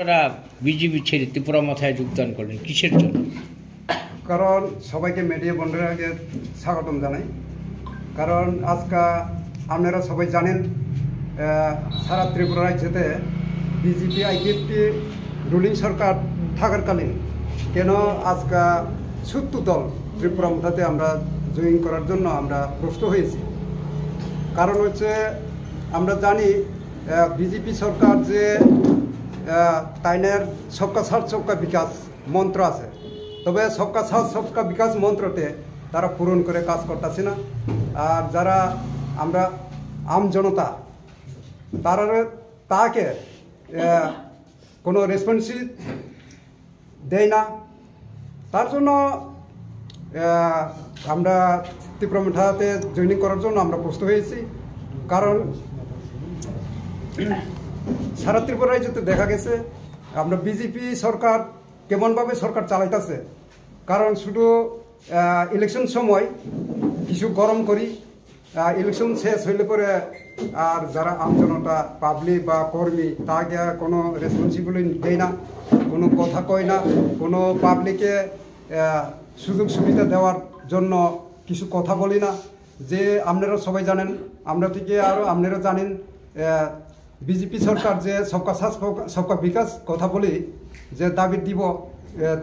আপনারা বিজেপি ছেড়ে ত্রিপুরা মাথায় যোগদান করলেন কিসের জন্য? কারণ সবাইকে মিডিয়া বন্ধুরাকে স্বাগতম জানাই। কারণ আজকে আপনারা সবাই জানেন সারা ত্রিপুরা রাজ্যতে বিজেপি আইপিএফটি রুলিং সরকার থাকাকালীন কেন আজকে ৭০ দল ত্রিপুরা মাথাতে আমরা জয়েন করার জন্য আমরা প্রস্তুত হয়েছি। কারণ হচ্ছে আমরা জানি বিজেপি সরকার যে তাইনের সবকা সাথ সবকা বিকাশ মন্ত্র আছে, তবে সবকা সাথ সবকা বিকাশ মন্ত্রতে তারা পূরণ করে কাজ করতেছে না। আর যারা আমরা আম জনতা তারা তাকে কোনো রেসপন্সিবিলিটি দেয় না। তার জন্য আমরা ত্রিপুরা মাথাতে জয়েনিং করার জন্য আমরা প্রস্তুত হয়েছি। কারণ সারা ত্রিপুরা রাজ্যতে দেখা গেছে আমরা বিজেপি সরকার কেমনভাবে সরকার চালাইতেছে। কারণ শুধু ইলেকশন সময় কিছু গরম করি, ইলেকশন শেষ হইলে পরে আর যারা আমজনতা পাবলিক বা কর্মী তাকে কোনো রেসপন্সিবিলিটি দেয় না, কোনো কথা কয় না, কোনো পাবলিকে সুযোগ সুবিধা দেওয়ার জন্য কিছু কথা বলি না। যে আপনারা সবাই জানেন, আমরা থেকে আরও আপনারা জানেন বিজেপি সরকার যে সবকা সাথ সবকা বিকাশ কথা বলি যে দাবি দিব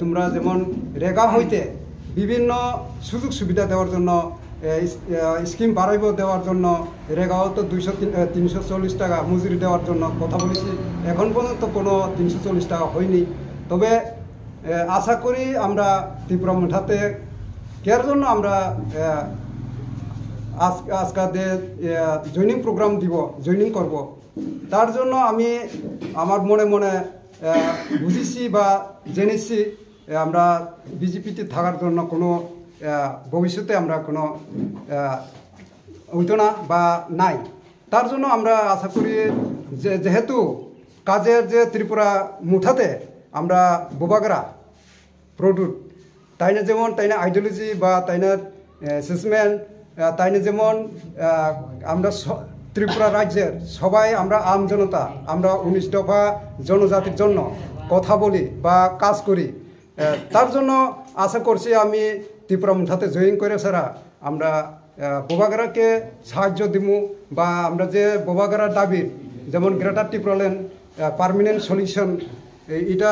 তোমরা যেমন রেগা হইতে বিভিন্ন সুযোগ সুবিধা দেওয়ার জন্য স্কিম বাড়াইব দেওয়ার জন্য রেগাও তো 340 টাকা মজুরি দেওয়ার জন্য কথা বলেছি। এখন পর্যন্ত কোনো 340 টাকা হয়নি। তবে আশা করি আমরা ত্রিপুরা মাথাতে কেয়ার জন্য আমরা আজকে জয়েনিং প্রোগ্রাম দিব, জয়েনিং করব। তার জন্য আমি আমার মনে মনে বুঝেছি বা জেনেছি আমরা বিজেপিতে থাকার জন্য কোনো ভবিষ্যতে আমরা কোনো হইতো না বা নাই। তার জন্য আমরা আশা করি যে যেহেতু কাজের যে ত্রিপুরা মুঠাতে আমরা বোবাগরা প্রোডুক্ট তাইনে যেমন তাইনে আইডিওলজি বা তাইনে অ্যাসেসমেন্ট তাইনে যেমন আমরা ত্রিপুরা রাজ্যের সবাই আমরা আম জনতা আমরা 19 দফা জনজাতির জন্য কথা বলি বা কাজ করি। তার জন্য আশা করছি আমি ত্রিপুরা মাথাতে জয়েন করে সারা আমরা বোবাগরাকে সাহায্য দিব বা আমরা যে বোবাগরার দাবির যেমন গ্রেটার ত্রিপুরাল্যান্ড পার্মানেন্ট সলিউশন এটা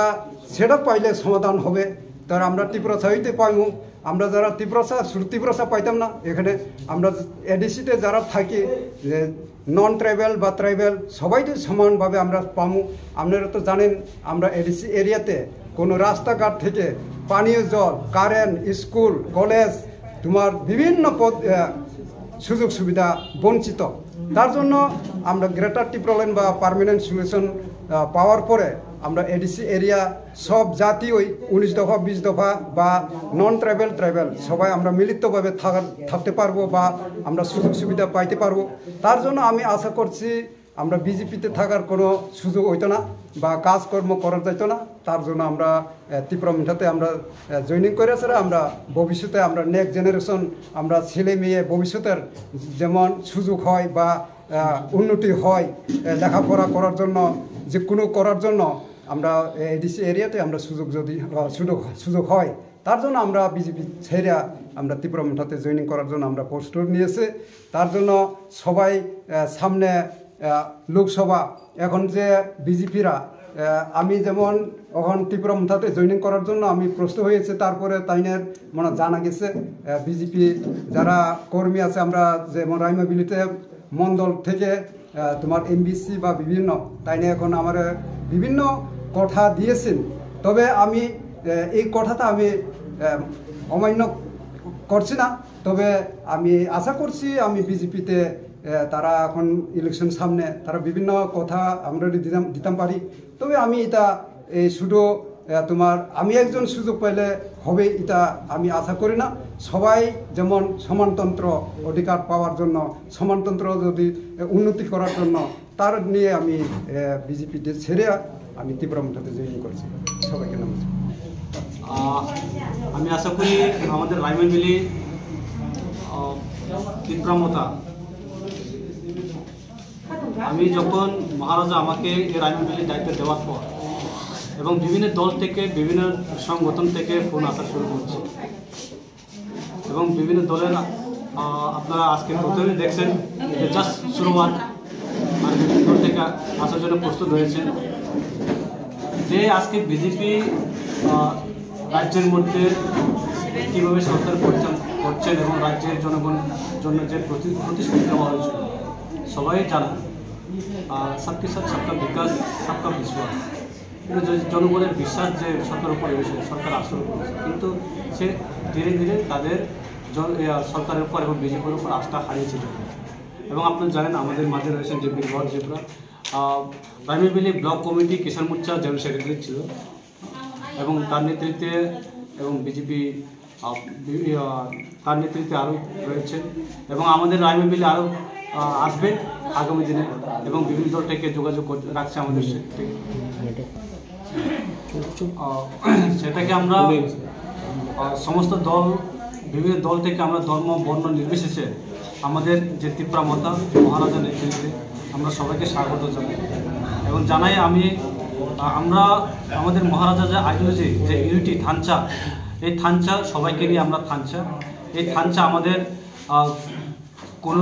সেটা পাইলে সমাধান হবে। তার আমরা ত্রিপুরা হইতে পাইব। আমরা যারা ত্রিপুরা পাইতাম না, এখানে আমরা এডিসিতে যারা থাকি নন ট্রাইবেল বা ট্রাইবেল সবাইতে সমানভাবে আমরা পাবো। আপনারা তো জানেন আমরা এডিসি এরিয়াতে কোনো রাস্তাঘাট থেকে পানীয় জল, কারেন্ট, স্কুল, কলেজ তোমার বিভিন্ন সুযোগ সুবিধা বঞ্চিত। তার জন্য আমরা গ্রেটার ত্রিপুরাল্যান্ড বা পার্মানেন্ট সলিউশন পাওয়ার পরে আমরা এডিসি এরিয়া সব জাতি ওই 19 দফা 20 দফা বা নন ট্রাইবেল সবাই আমরা মিলিতভাবে থাকতে পারবো বা আমরা সুযোগ সুবিধা পাইতে পারবো। তার জন্য আমি আশা করছি আমরা বিজেপিতে থাকার কোনো সুযোগ হইতো না বা কাজকর্ম করা যেত না। তার জন্য আমরা ত্রিপুরা মাথাতে আমরা জয়েনিং করেছি। আমরা ভবিষ্যতে আমরা নেক্সট জেনারেশন আমরা ছেলে মেয়ে ভবিষ্যতের যেমন সুযোগ হয় বা উন্নতি হয় লেখাপড়া করার জন্য যে কোনো করার জন্য আমরা এডিসি এরিয়াতে আমরা সুযোগ হয়। তার জন্য আমরা বিজেপি ছেড়ে আমরা ত্রিপুরা মাথাতে জয়েনিং করার জন্য আমরা প্রস্তুত নিয়েছি। তার জন্য সবাই সামনে লোকসভা এখন যে বিজেপিরা আমি যেমন এখন ত্রিপুরা মাথাতে জয়েনিং করার জন্য আমি প্রস্তুত হয়েছে। তারপরে তাইনের মানে জানা গেছে বিজেপি যারা কর্মী আছে আমরা যেমন রাইমাবিলিতে মন্ডল থেকে তোমার এমবিসি বা বিভিন্ন তাইনে এখন আমার বিভিন্ন কথা দিয়েছেন। তবে আমি এই কথাটা আমি অমান্য করছি না। তবে আমি আশা করছি আমি বিজেপিতে তারা এখন ইলেকশন সামনে তারা বিভিন্ন কথা আমরা দিতাম পারি। তবে আমি এটা এই শুধু তোমার আমি একজন সুযোগ পাইলে হবে এটা আমি আশা করি না। সবাই যেমন সমানতন্ত্র অধিকার পাওয়ার জন্য সমানতন্ত্র যদি উন্নতি করার জন্য তার নিয়ে আমি বিজেপিতে ছেড়ে আমি ত্রিপুরা মাথাতে জয়েন করছি। সবাইকে নমস্কার। আমি আশা করি আমাদের রাইমান মিলি ত্রিপুরা মাথা আমি যখন মহারাজা আমাকে এই রাইমান মিলির দায়িত্ব দেওয়ার পর এবং বিভিন্ন দল থেকে বিভিন্ন সংগঠন থেকে ফোন আসা শুরু করছে এবং বিভিন্ন দলের আপনারা আজকে প্রথমে দেখছেন যে জাস্ট শুরুয়াত আর বিভিন্ন দল থেকে আসার জন্য প্রস্তুত হয়েছে যে আজকে বিজেপি রাজ্যের মধ্যে কীভাবে সরকার করছেন এবং রাজ্যের জনগণের জন্য যে প্রতিশ্রুতি দেওয়া হয়েছিল সবাই জানা সবকে সাথে সবকা বিকাশ সবকা বিশ্বাস কিন্তু জনগণের বিশ্বাস যে সরকারের উপরে এসে সরকার আসর করেছে কিন্তু সে ধীরে ধীরে তাদের সরকারের উপর এবং বিজেপির উপর আস্থা হারিয়েছে এবং আপনারা জানেন আমাদের মাঝে রয়েছেন যে বীরভর জেবরা রাইমেবিলি ব্লক কমিটি কিষাণ মোর্চা জেনারেল সেক্রেটারি ছিল এবং তার নেতৃত্বে এবং বিজেপি তার নেতৃত্বে আরও রয়েছে এবং আমাদের রাইমেবিলি আরও আসবে আগামী দিনে এবং বিভিন্ন দল থেকে যোগাযোগ রাখছে আমাদের সেটাকে আমরা সমস্ত দল বিভিন্ন দল থেকে আমরা ধর্ম বর্ণ নির্বিশেষে আমাদের যে ত্রিপুরা মাতা মহারাজা নেতৃত্বে আমরা সবাইকে স্বাগত জানাই এবং জানাই আমরা আমাদের মহারাজা যে আইডিওলজি যে ইউনিটি থানচা এই থানচা সবাইকে নিয়ে আমরা থানচা এই থানচা আমাদের কোনো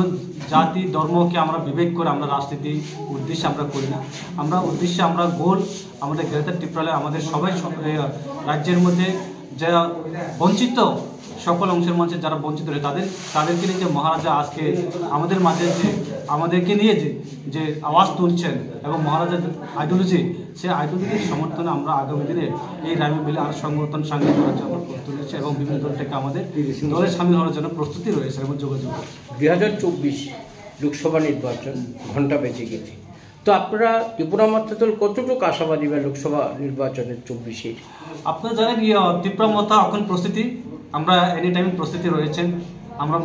জাতি ধর্মকে আমরা বিবেক করে আমরা রাজনীতি উদ্দেশ্যে আমরা করি না আমরা উদ্দেশ্যে আমরা গোল আমাদের গ্রেটার ত্রিপুরালে আমাদের সবাই রাজ্যের মধ্যে যারা বঞ্চিত সকল অংশের মানুষের যারা বঞ্চিত রয়েছে তাদেরকে নিয়ে যে মহারাজা আজকে আমাদের মাঝে যে আমাদেরকে নিয়ে যে আওয়াজ তুলছেন এবং মহারাজার আইডিওলজি সেই আইডিওলজির সমর্থনে আমরা আগামী দিনে এই রাইমেবিলি আর সংগঠন সাংগঠন করার জন্য প্রস্তুত রয়েছে এবং বিভিন্ন দল থেকে আমাদের দলে সামিল হওয়ার জন্য প্রস্তুতি রয়েছে এবং যোগাযোগ 2024 লোকসভা নির্বাচন ঘন্টা বেজে গেছে তো আপনারা ত্রিপুরা মাতা দল কতটুকু আশাবাদী বা লোকসভা নির্বাচনের 24-এ আপনারা জানেন ত্রিপুরা মাতা এখন প্রস্তুতি আমরা এনি টাইম প্রস্তুতি রয়েছেন আমরা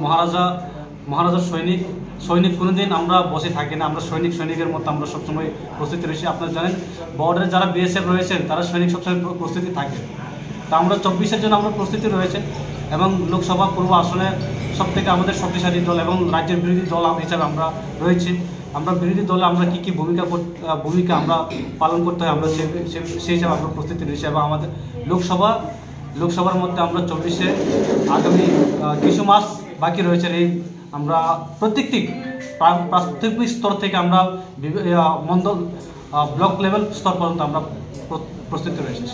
মহারাজার সৈনিক কোনোদিন আমরা বসে থাকি না আমরা সৈনিকের মতো আমরা সবসময় প্রস্তুতি রয়েছি আপনারা জানেন বর্ডারে যারা বিএসএফ রয়েছেন তারা সৈনিক সবসময় প্রস্তুতি থাকে তা আমরা 24-এর জন্য আমরা প্রস্তুতি রয়েছে এবং লোকসভা পূর্ব আসনে সবথেকে আমাদের শক্তিশালী দল এবং রাজ্যের বিরোধী দল হিসাবে আমরা রয়েছি আমরা বিরোধী দলে আমরা কী ভূমিকা আমরা পালন করতে হয় আমরা সেই হিসাবে আমরা প্রস্তুতি রয়েছি এবং আমাদের লোকসভার মধ্যে আমরা 24-এ আগামী কিছু মাস বাকি রয়েছে এই আমরা প্রত্যেকটি প্রাথমিক স্তর থেকে আমরা মণ্ডল ব্লক লেভেল স্তর পর্যন্ত আমরা প্রস্তুতি রয়েছে